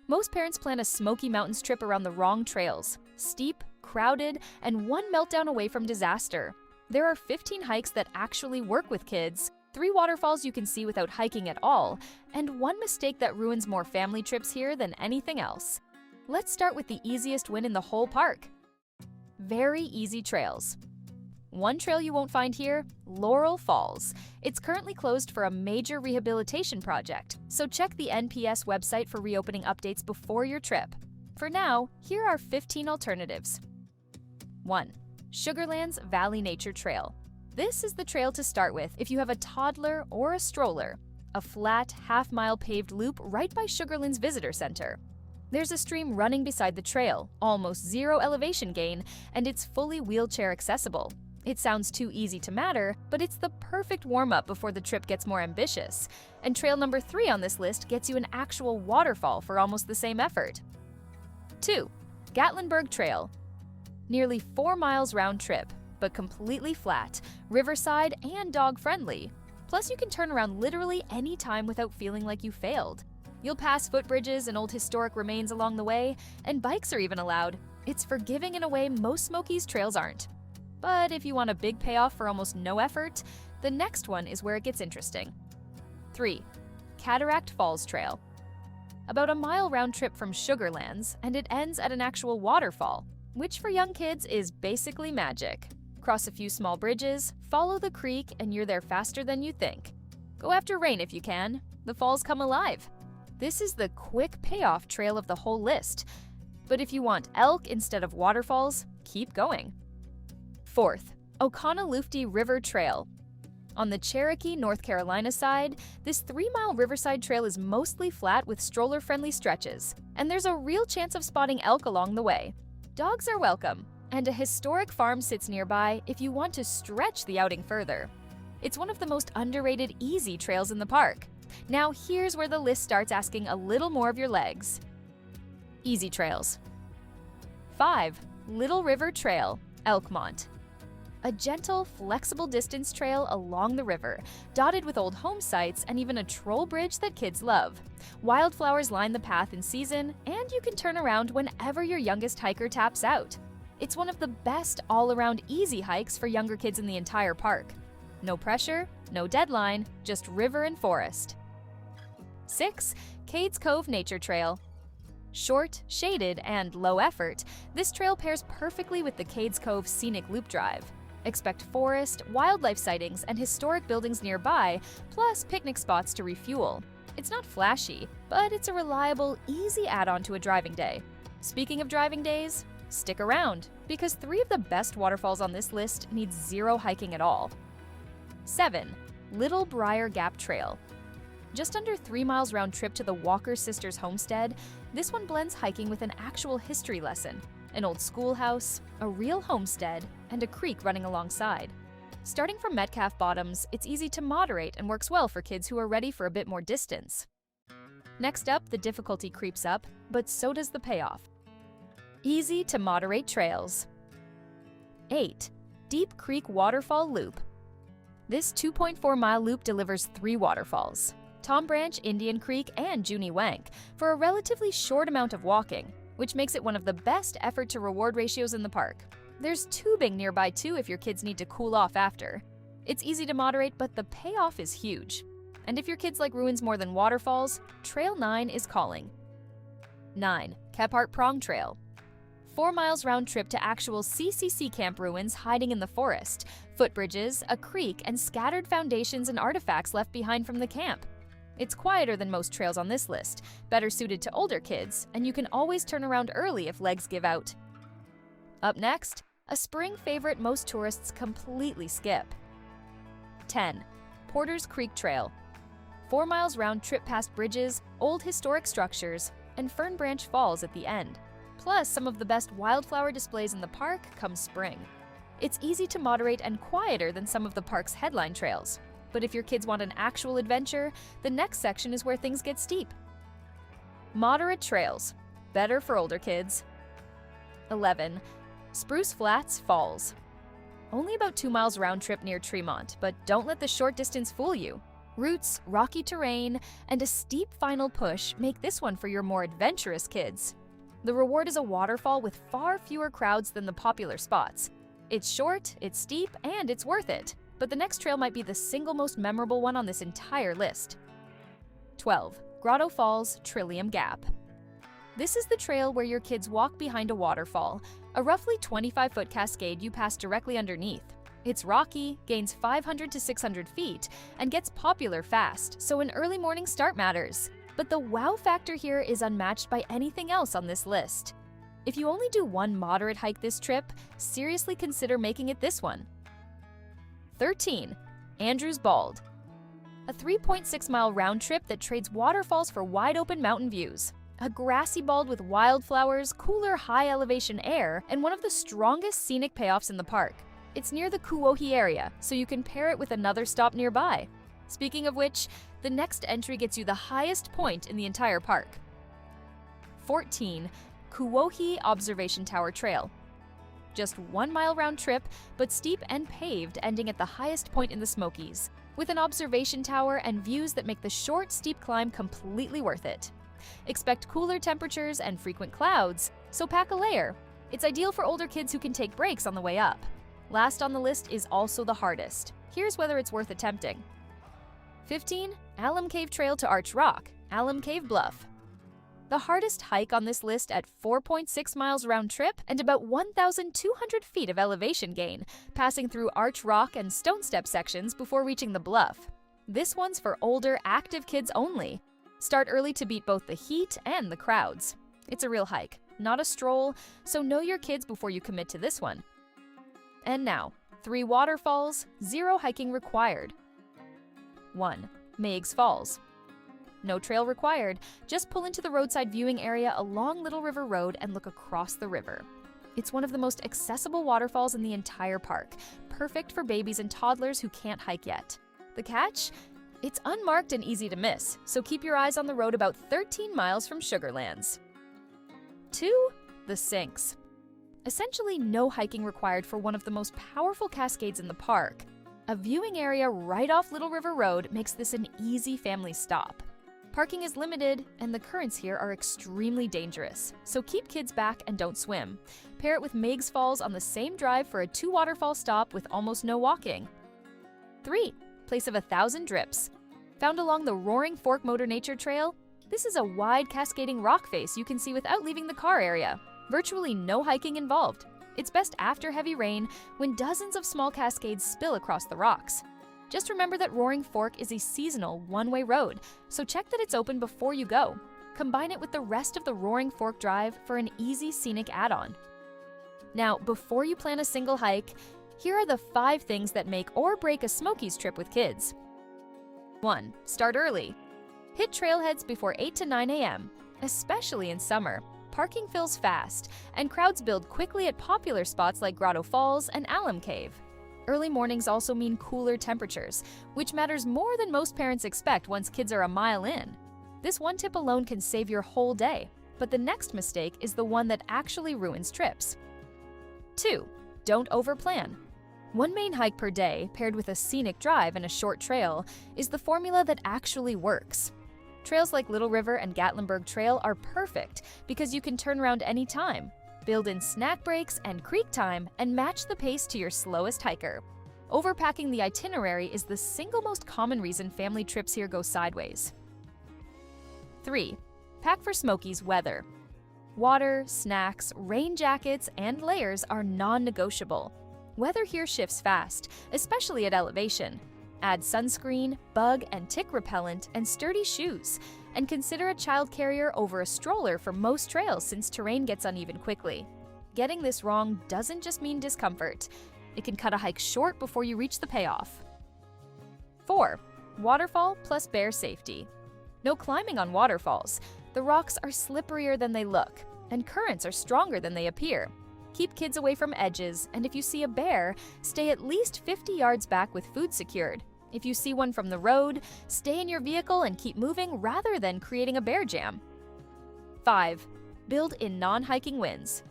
Most parents plan a Smoky Mountains trip around the wrong trails, steep, crowded, and one meltdown away from disaster. There are 15 hikes that actually work with kids, 3 waterfalls you can see without hiking at all, and one mistake that ruins more family trips here than anything else. Let's start with the easiest win in the whole park. Very easy trails. One trail you won't find here, Laurel Falls. It's currently closed for a major rehabilitation project, so check the NPS website for reopening updates before your trip. For now, here are 15 alternatives. 1. Sugarlands Valley Nature Trail. This is the trail to start with if you have a toddler or a stroller. A flat, half-mile paved loop right by Sugarlands Visitor Center. There's a stream running beside the trail, almost zero elevation gain, and it's fully wheelchair accessible. It sounds too easy to matter, but it's the perfect warm-up before the trip gets more ambitious. And trail number 3 on this list gets you an actual waterfall for almost the same effort. 2. Gatlinburg Trail. Nearly 4 miles round trip, but completely flat, riverside, and dog-friendly. Plus, you can turn around literally any time without feeling like you failed. You'll pass footbridges and old historic remains along the way, and bikes are even allowed. It's forgiving in a way most Smokies trails aren't. But if you want a big payoff for almost no effort, the next one is where it gets interesting. 3. Cataract Falls Trail. About a mile round trip from Sugarlands, and it ends at an actual waterfall, which for young kids is basically magic. Cross a few small bridges, follow the creek, and you're there faster than you think. Go after rain if you can. The falls come alive. This is the quick payoff trail of the whole list. But if you want elk instead of waterfalls, keep going. 4th, Oconaluftee River Trail. On the Cherokee, North Carolina side, this 3-mile riverside trail is mostly flat with stroller-friendly stretches, and there's a real chance of spotting elk along the way. Dogs are welcome, and a historic farm sits nearby if you want to stretch the outing further. It's one of the most underrated easy trails in the park. Now here's where the list starts asking a little more of your legs. Easy trails. 5. Little River Trail, Elkmont. A gentle, flexible distance trail along the river, dotted with old home sites and even a troll bridge that kids love. Wildflowers line the path in season, and you can turn around whenever your youngest hiker taps out. It's one of the best all-around easy hikes for younger kids in the entire park. No pressure, no deadline, just river and forest. 6. Cades Cove Nature Trail. Short, shaded, and low effort, this trail pairs perfectly with the Cades Cove Scenic Loop Drive. Expect forest, wildlife sightings, and historic buildings nearby, plus picnic spots to refuel. It's not flashy, but it's a reliable, easy add-on to a driving day. Speaking of driving days, stick around, because 3 of the best waterfalls on this list need zero hiking at all. 7. Little Brier Gap Trail. Just under 3 miles round trip to the Walker Sisters homestead, this one blends hiking with an actual history lesson. An old schoolhouse, a real homestead, and a creek running alongside. Starting from Metcalf Bottoms, it's easy to moderate and works well for kids who are ready for a bit more distance. Next up, the difficulty creeps up, but so does the payoff. Easy to moderate trails. 8. Deep Creek Waterfall Loop. This 2.4-mile loop delivers 3 waterfalls, Tom Branch, Indian Creek, and Junie Wank, for a relatively short amount of walking, which makes it one of the best effort to reward ratios in the park. There's tubing nearby too if your kids need to cool off after. It's easy to moderate, but the payoff is huge. And if your kids like ruins more than waterfalls, Trail 9 is calling. 9. Kephart Prong Trail. 4 miles round trip to actual CCC camp ruins hiding in the forest, footbridges, a creek, and scattered foundations and artifacts left behind from the camp. It's quieter than most trails on this list, better suited to older kids, and you can always turn around early if legs give out. Up next, a spring favorite most tourists completely skip. 10. Porter's Creek Trail. 4 miles round trip past bridges, old historic structures, and Fern Branch Falls at the end. Plus, some of the best wildflower displays in the park come spring. It's easy to moderate and quieter than some of the park's headline trails. But if your kids want an actual adventure, the next section is where things get steep. Moderate trails. Better for older kids. 11. Spruce Flats Falls. Only about 2 miles round trip near Tremont, but don't let the short distance fool you. Roots, rocky terrain, and a steep final push make this one for your more adventurous kids. The reward is a waterfall with far fewer crowds than the popular spots. It's short, it's steep, and it's worth it. But the next trail might be the single most memorable one on this entire list. 12. Grotto Falls Trillium Gap. This is the trail where your kids walk behind a waterfall, a roughly 25-foot cascade you pass directly underneath. It's rocky, gains 500 to 600 feet, and gets popular fast, so an early morning start matters. But the wow factor here is unmatched by anything else on this list. If you only do one moderate hike this trip, seriously consider making it this one. 13. Andrews Bald. A 3.6-mile round trip that trades waterfalls for wide-open mountain views. A grassy bald with wildflowers, cooler high-elevation air, and one of the strongest scenic payoffs in the park. It's near the Kuwohi area, so you can pair it with another stop nearby. Speaking of which, the next entry gets you the highest point in the entire park. 14. Kuwohi Observation Tower Trail. Just 1 mile round trip, but steep and paved, ending at the highest point in the Smokies, with an observation tower and views that make the short, steep climb completely worth it. Expect cooler temperatures and frequent clouds, so pack a layer. It's ideal for older kids who can take breaks on the way up. Last on the list is also the hardest. Here's whether it's worth attempting. 15. Alum Cave Trail to Arch Rock, Alum Cave Bluff. The hardest hike on this list at 4.6 miles round trip and about 1,200 feet of elevation gain, passing through Arch Rock and Stone Step sections before reaching the bluff. This one's for older, active kids only. Start early to beat both the heat and the crowds. It's a real hike, not a stroll, so know your kids before you commit to this one. And now, 3 waterfalls, 0 hiking required. 1. Meigs Falls. No trail required, just pull into the roadside viewing area along Little River Road and look across the river. It's one of the most accessible waterfalls in the entire park, perfect for babies and toddlers who can't hike yet. The catch? It's unmarked and easy to miss, so keep your eyes on the road about 13 miles from Sugarlands. 2. The Sinks. Essentially no hiking required for one of the most powerful cascades in the park. A viewing area right off Little River Road makes this an easy family stop. Parking is limited, and the currents here are extremely dangerous, so keep kids back and don't swim. Pair it with Meigs Falls on the same drive for a 2-waterfall stop with almost no walking. 3. Place of 1,000 Drips. Found along the Roaring Fork Motor Nature Trail, this is a wide cascading rock face you can see without leaving the car area. Virtually no hiking involved. It's best after heavy rain when dozens of small cascades spill across the rocks. Just remember that Roaring Fork is a seasonal, one-way road, so check that it's open before you go. Combine it with the rest of the Roaring Fork Drive for an easy scenic add-on. Now, before you plan a single hike, here are the 5 things that make or break a Smokies trip with kids. 1. Start early. Hit trailheads before 8 to 9 a.m., especially in summer. Parking fills fast, and crowds build quickly at popular spots like Grotto Falls and Alum Cave. Early mornings also mean cooler temperatures, which matters more than most parents expect once kids are a mile in. This one tip alone can save your whole day, but the next mistake is the one that actually ruins trips. 2. Don't overplan. One main hike per day, paired with a scenic drive and a short trail, is the formula that actually works. Trails like Little River and Gatlinburg Trail are perfect because you can turn around anytime. Build in snack breaks and creek time and match the pace to your slowest hiker. Overpacking the itinerary is the single most common reason family trips here go sideways. 3. Pack for Smokies weather. Water, snacks, rain jackets, and layers are non-negotiable. Weather here shifts fast, especially at elevation. Add sunscreen, bug and tick repellent, and sturdy shoes. And consider a child carrier over a stroller for most trails since terrain gets uneven quickly. Getting this wrong doesn't just mean discomfort. It can cut a hike short before you reach the payoff. 4. Waterfall plus bear safety. No climbing on waterfalls. The rocks are slipperier than they look, and currents are stronger than they appear. Keep kids away from edges, and if you see a bear, stay at least 50 yards back with food secured. If you see one from the road, stay in your vehicle and keep moving rather than creating a bear jam. 5. Build in non-hiking wins.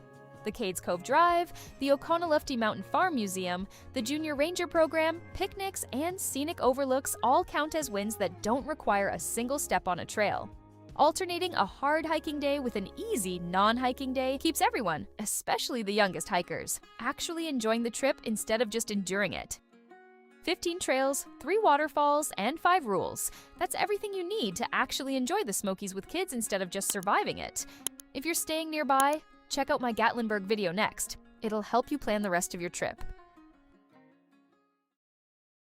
the Cades Cove Drive, the Oconaluftee Mountain Farm Museum, the Junior Ranger Program, picnics, and scenic overlooks all count as wins that don't require a single step on a trail. Alternating a hard hiking day with an easy non-hiking day keeps everyone, especially the youngest hikers, actually enjoying the trip instead of just enduring it. 15 trails, 3 waterfalls, and 5 rules. That's everything you need to actually enjoy the Smokies with kids instead of just surviving it. If you're staying nearby, check out my Gatlinburg video next. It'll help you plan the rest of your trip.